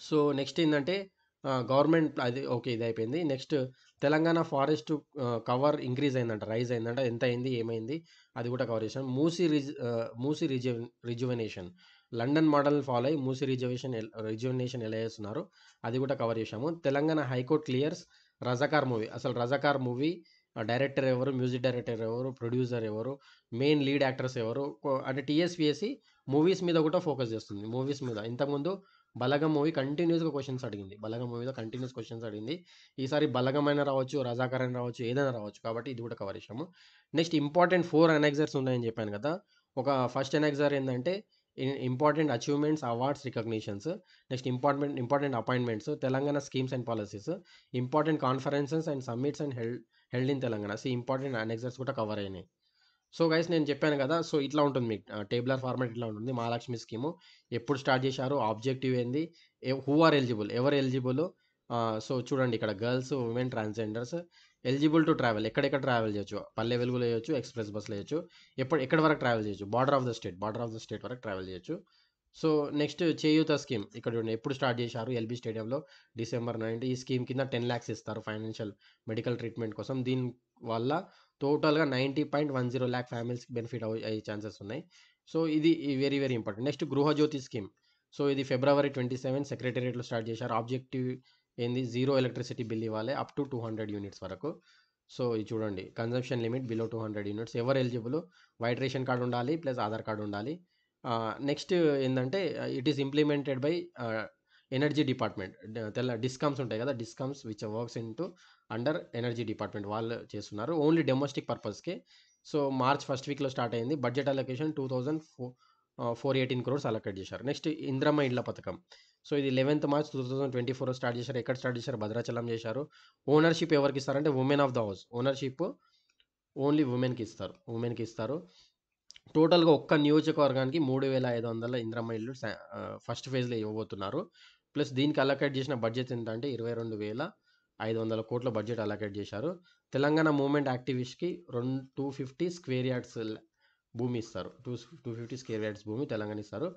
సో నెక్స్ట్ ఏంటంటే గవర్నమెంట్ అది ఓకే, ఇది అయిపోయింది. Next Telangana forest cover increase అయిందంట, రైజ్ అయిందంట, ఎంత అయింది, ఏమైంది, అది కూడా కవర్ చేశాం. Musi rejuvenation. London model follow అయ్యి మూసీ రిజువనేషన్ ఎలా చేస్తున్నారు, అది కూడా కవర్ చేశాము. Telangana high court clears Razakar movie. అసలు రజాకార్ మూవీ డైరెక్టర్ ఎవరు, మ్యూజిక్ డైరెక్టర్ ఎవరు, ప్రొడ్యూసర్ ఎవరు, మెయిన్ లీడ్ యాక్టర్స్ ఎవరు, అంటే టీఎస్పీఎస్సీ మూవీస్ మీద కూడా ఫోకస్ చేస్తుంది. మూవీస్ మీద ఇంతకుముందు బలగం మూవీ కంటిన్యూస్గా క్వశ్చన్స్ అడిగింది. బలగం మూవీలో కంటిన్యూస్ క్వశ్చన్స్ అడిగింది. ఈసారి బలగం అయినా రావచ్చు, రజాకార్ అయినా రావచ్చు, ఏదైనా రావచ్చు. కాబట్టి ఇది కూడా కవర్ చేశాము. నెక్స్ట్ ఇంపార్టెంట్ 4 అనెక్సర్స్ ఉన్నాయని చెప్పాను కదా. ఒక ఫస్ట్ అనెక్సర్ ఏంటంటే important achievements, awards, recognitions, next important appointments, Telangana schemes and policies, important conferences and summits and held in Telangana. Important annexures కూడా కవర్ అయినాయి. సో గైస్ నేను చెప్పాను కదా, సో ఇట్లా ఉంటుంది మీకు టేబులర్ ఫార్మాట్ ఇట్లా ఉంటుంది. మహాలక్ష్మి స్కీము ఎప్పుడు స్టార్ట్ చేశారు, ఆబ్జెక్టివ్ ఏంది, హూ ఆర్ ఎలిజిబుల్, ఎవరు ఎలిజిబుల్. సో చూడండి ఇక్కడ girls, women, transgenders eligible to travel, ఎక్కడెక్కడ ట్రావెల్ చేయొచ్చు, పల్లె వెలుగులో వేయచ్చు, ఎక్స్ప్రెస్ బస్సులో వేయచ్చు, ఎక్కడి వరకు ట్రావెల్ చేయొచ్చు, బార్డర్ ఆఫ్ ద స్టేట్ వరకు ట్రావెల్ చేయొచ్చు. సో నెక్స్ట్ చేయూత స్కీమ్ ఇక్కడ చూడండి ఎప్పుడు స్టార్ట్ చేశారు, ఎల్బీ స్టేడియంలో December 9. ఈ స్కీమ్ కింద 10 lakhs ఇస్తారు ఫైనాన్షియల్ మెడికల్ ట్రీట్మెంట్ కోసం. దీని వల్ల టోటల్గా 90.10 lakh ఫ్యామిలీస్కి బెనిఫిట్ అయ్యే ఛాన్సెస్ ఉన్నాయి. సో ఇది very very important. Next Gruhajyothi scheme. So ఇది February 27 సెక్రటేరియట్లో స్టార్ట్ చేశారు. ఆబ్జెక్టివ్ ఏంది, జీరో ఎలక్ట్రిసిటీ బిల్ ఇవ్వాలి అప్ టు 200 యూనిట్స్ వరకు. సో ఇది చూడండి కన్జంప్షన్ లిమిట్ బిలో 200 యూనిట్స్. ఎవరు ఎలిజిబుల్, వైట్ రేషన్ కార్డు ఉండాలి ప్లస్ ఆధార్ కార్డు ఉండాలి. నెక్స్ట్ ఏంటంటే it is implemented by energy department. DISCOMs ఉంటాయి కదా, DISCOMs which works under energy department వాళ్ళు చేస్తున్నారు, ఓన్లీ డొమెస్టిక్ పర్పస్కి. సో మార్చ్ ఫస్ట్ వీక్లో స్టార్ట్ అయింది. బడ్జెట్ అలొకేషన్ 2418 crores అలొకేట్ చేశారు. నెక్స్ట్ ఇంద్రమ్మ ఇండ్ల పథకం. సో ఇది 11th March 2024 స్టార్ట్ చేశారు. ఎక్కడ స్టార్ట్ చేశారు, భద్రాచలం చేశారు. ఓనర్షిప్ ఎవరికి ఇస్తారంటే women of the house. Ownership only ఉమెన్కి ఇస్తారు. టోటల్గా ఒక్క నియోజకవర్గానికి 3500 ఇంద్రమ్మ ఇల్లు ఫస్ట్ ఫేజ్లో ఇవ్వబోతున్నారు. ప్లస్ దీనికి అలొకేట్ చేసిన బడ్జెట్ ఎంత అంటే 22,500 కోట్ల బడ్జెట్ అలొకేట్ చేశారు. తెలంగాణ మూవ్మెంట్ యాక్టివిస్ట్కి 250 స్క్వేర్ యార్డ్స్ భూమి ఇస్తారు. 250 స్క్వేర్ యార్డ్స్ భూమి తెలంగాణ ఇస్తారు.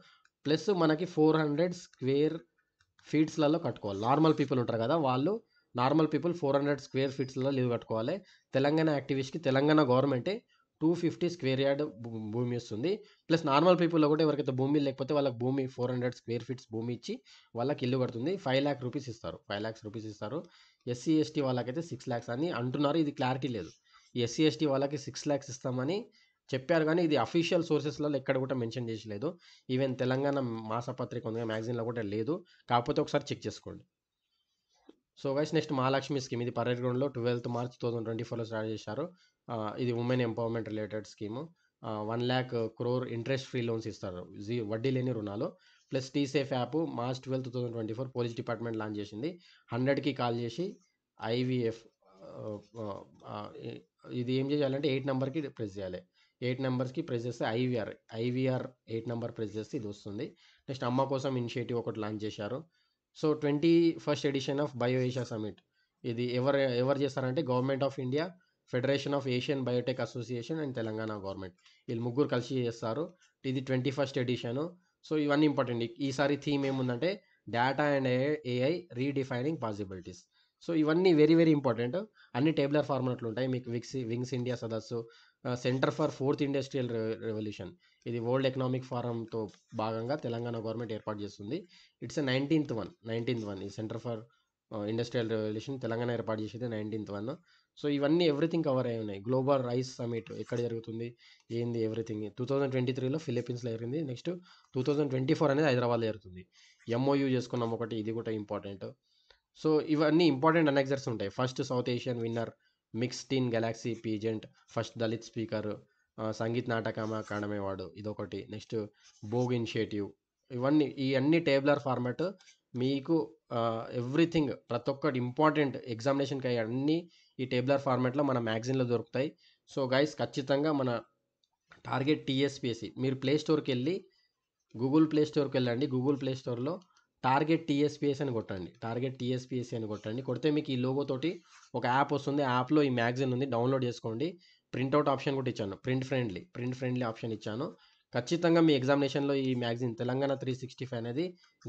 ప్లస్ మనకి 400 స్క్వేర్ ఫీట్స్లలో కట్టుకోవాలి. నార్మల్ పీపుల్ ఉంటారు కదా, వాళ్ళు నార్మల్ పీపుల్ 400 స్క్వేర్ ఫీట్స్లలో ఇల్లు కట్టుకోవాలి. తెలంగాణ యాక్టివిస్ట్కి తెలంగాణ గవర్నమెంటే 250 స్క్వేర్ యార్డ్ భూమి ఇస్తుంది. ప్లస్ నార్మల్ పీపుల్లో కూడా ఎవరికైతే భూమి లేకపోతే వాళ్ళకి భూమి 400 స్క్వేర్ ఫీట్స్ భూమి ఇచ్చి వాళ్ళకి ఇల్లు కడుతుంది. 5 lakh రూపీస్ ఇస్తారు. 5 lakhs రూపీస్ ఇస్తారు. ఎస్సీ ఎస్టీ వాళ్ళకైతే 6 lakhs అని అంటున్నారు. ఇది క్లారిటీ లేదు. ఈ ఎస్సీ ఎస్టీ వాళ్ళకి 6 lakhs ఇస్తామని చెప్పారు, కానీ ఇది అఫీషియల్ సోర్సెస్లలో ఎక్కడ కూడా మెన్షన్ చేసలేదు. ఈవెన్ తెలంగాణ మాసపత్రిక ఉంది మ్యాగజైన్లో కూడా లేదు. కాకపోతే ఒకసారి చెక్ చేసుకోండి. So guys next Mahalakshmi scheme. ఇది పరేడ్ గ్రౌండ్లో 12th March 2024లో స్టార్ట్ చేశారు. ఇది women empowerment related scheme. 1 lakh crore interest free loans ఇస్తారు, వడ్డీ లేని రుణాలు. Plus T Safe app March 12, 2024 police department launch చేసింది. 100కి కాల్ చేసి IVF ఇది ఏం చేయాలంటే 8 నెంబర్కి ప్రెస్ చేయాలి. 8 నెంబర్స్కి ప్రెస్ చేస్తే ఐవీఆర్ 8 నెంబర్ ప్రెస్ చేస్తే ఇది వస్తుంది. నెక్స్ట్ అమ్మ కోసం ఇనిషియేటివ్ ఒకటి లాంచ్ చేశారు. So 21st edition of bio Asia summit. ఇది ఎవరు చేస్తారంటే government of India, federation of Asian biotech association and Telangana government, వీళ్ళు ముగ్గురు కలిసి చేస్తారు. ఇది 21st ఎడిషను. సో ఇవన్నీ ఇంపార్టెంట్. ఈసారి థీమ్ ఏముందంటే data and AI redefining possibilities. So ఇవన్నీ వెరీ వెరీ ఇంపార్టెంట్. అన్ని టేబులర్ ఫార్మాట్లు ఉంటాయి మీకు. వింగ్స్ ఇండియా సదస్సు, centre for 4th industrial revolution, ఇది వరల్డ్ ఎకనామిక్ ఫోరంతో భాగంగా తెలంగాణ గవర్నమెంట్ ఏర్పాటు చేస్తుంది. It's 19th one. ఈ centre for industrial revolution Telangana ఏర్పాటు చేసేది 19th one. సో ఇవన్నీ ఎవ్రీథింగ్ కవర్ అయి ఉన్నాయి. గ్లోబల్ రైస్ సమిట్ ఎక్కడ జరుగుతుంది, ఏంది, ఎవ్రీథింగ్ 2023లో ఫిలిప్పీన్స్లో జరిగింది. నెక్స్ట్ 2024 అనేది హైదరాబాద్లో జరుగుతుంది. MOU చేసుకున్నాం ఒకటి, ఇది కూడా ఇంపార్టెంట్. సో ఇవన్నీ ఇంపార్టెంట్ అనెక్సర్స్ ఉంటాయి. First South Asian winner mixed in galaxy pageant, first Dalit speaker, Sangeet Natak Akademi award ఇదొకటి. Next BHOG initiative. ఈ అన్ని టేబులర్ ఫార్మాట్ మీకు ఎవ్రీథింగ్ ప్రతి ఒక్కటి ఇంపార్టెంట్ ఎగ్జామినేషన్కి అయ్యే అన్నీ ఈ టేబులర్ ఫార్మాట్లో మన మ్యాగజైన్లో దొరుకుతాయి. సో గైస్ ఖచ్చితంగా మన టార్గెట్ TSPSC మీరు గూగుల్ ప్లే స్టోర్కి వెళ్ళండి. గూగుల్ ప్లే స్టోర్లో టార్గెట్ TSPSC అని కొట్టండి. కొడితే మీకు ఈ లోగో తోటి ఒక యాప్ వస్తుంది. యాప్లో ఈ మ్యాగజైన్ ఉంది, డౌన్లోడ్ చేసుకోండి. ప్రింట్అవుట్ ఆప్షన్ కూడా ఇచ్చాను, ప్రింట్ ఫ్రెండ్లీ ఆప్షన్ ఇచ్చాను. ఖచ్చితంగా మీ ఎగ్జామినేషన్లో ఈ మ్యాగజైన్ తెలంగాణ 365 అనేది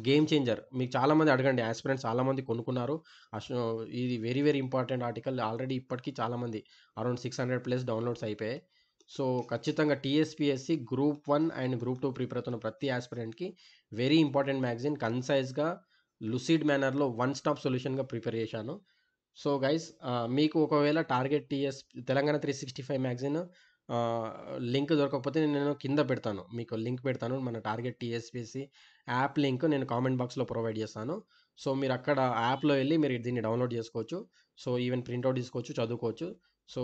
గేమ్ చేంజర్. మీకు చాలామంది అడగండి, ఆస్పిరెంట్స్ చాలామంది కొనుక్కున్నారు. ఇది very very important article. Already ఇప్పటికీ చాలామంది అరౌండ్ 600+ డౌన్లోడ్స్ అయిపోయాయి. సో ఖచ్చితంగా TSPSC Group 1 and Group 2 prepare అవుతున్న ప్రతి ఆస్పిరెంట్కి వెరీ ఇంపార్టెంట్ మ్యాగజైన్. కన్సైజ్గా లుసిడ్ మేనర్లో వన్ స్టాప్ సొల్యూషన్గా ప్రిపేర్ చేశాను. సో గైస్ మీకు ఒకవేళ టార్గెట్ తెలంగాణ 365 మ్యాగజైన్ లింక్ దొరకకపోతే నేను కింద పెడతాను, మీకు లింక్ పెడతాను. మన టార్గెట్ TSPSC యాప్ లింక్ నేను కామెంట్ బాక్స్లో ప్రొవైడ్ చేస్తాను. సో మీరు అక్కడ యాప్లో వెళ్ళి మీరు దీన్ని డౌన్లోడ్ చేసుకోవచ్చు. సో ఈవెన్ ప్రింట్అవుట్ తీసుకోవచ్చు, చదువుకోవచ్చు. సో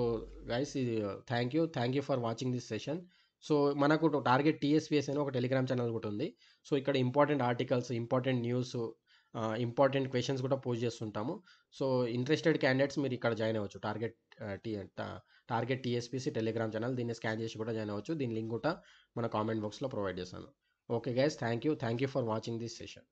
గైస్ ఇది thank you for watching this session. So మనకు టార్గెట్ టీఎస్పీఎస్ అని ఒక టెలిగ్రామ్ ఛానల్ కూడా ఉంది. సో ఇక్కడ important articles, important news, important questions కూడా పోస్ట్ చేస్తుంటాము. సో ఇంట్రెస్టెడ్ క్యాండిడేట్స్ మీరు ఇక్కడ జాయిన్ అవ్వచ్చు. టార్గెట్ టీఎస్పీసీ టెలిగ్రామ్ ఛానల్, దీన్ని స్కాన్ చేసి కూడా జాయిన్ అవ్వచ్చు. దీని లింక్ కూడా మన కామెంట్ బాక్స్లో ప్రొవైడ్ చేస్తాను. Okay guys, thank you for watching this session.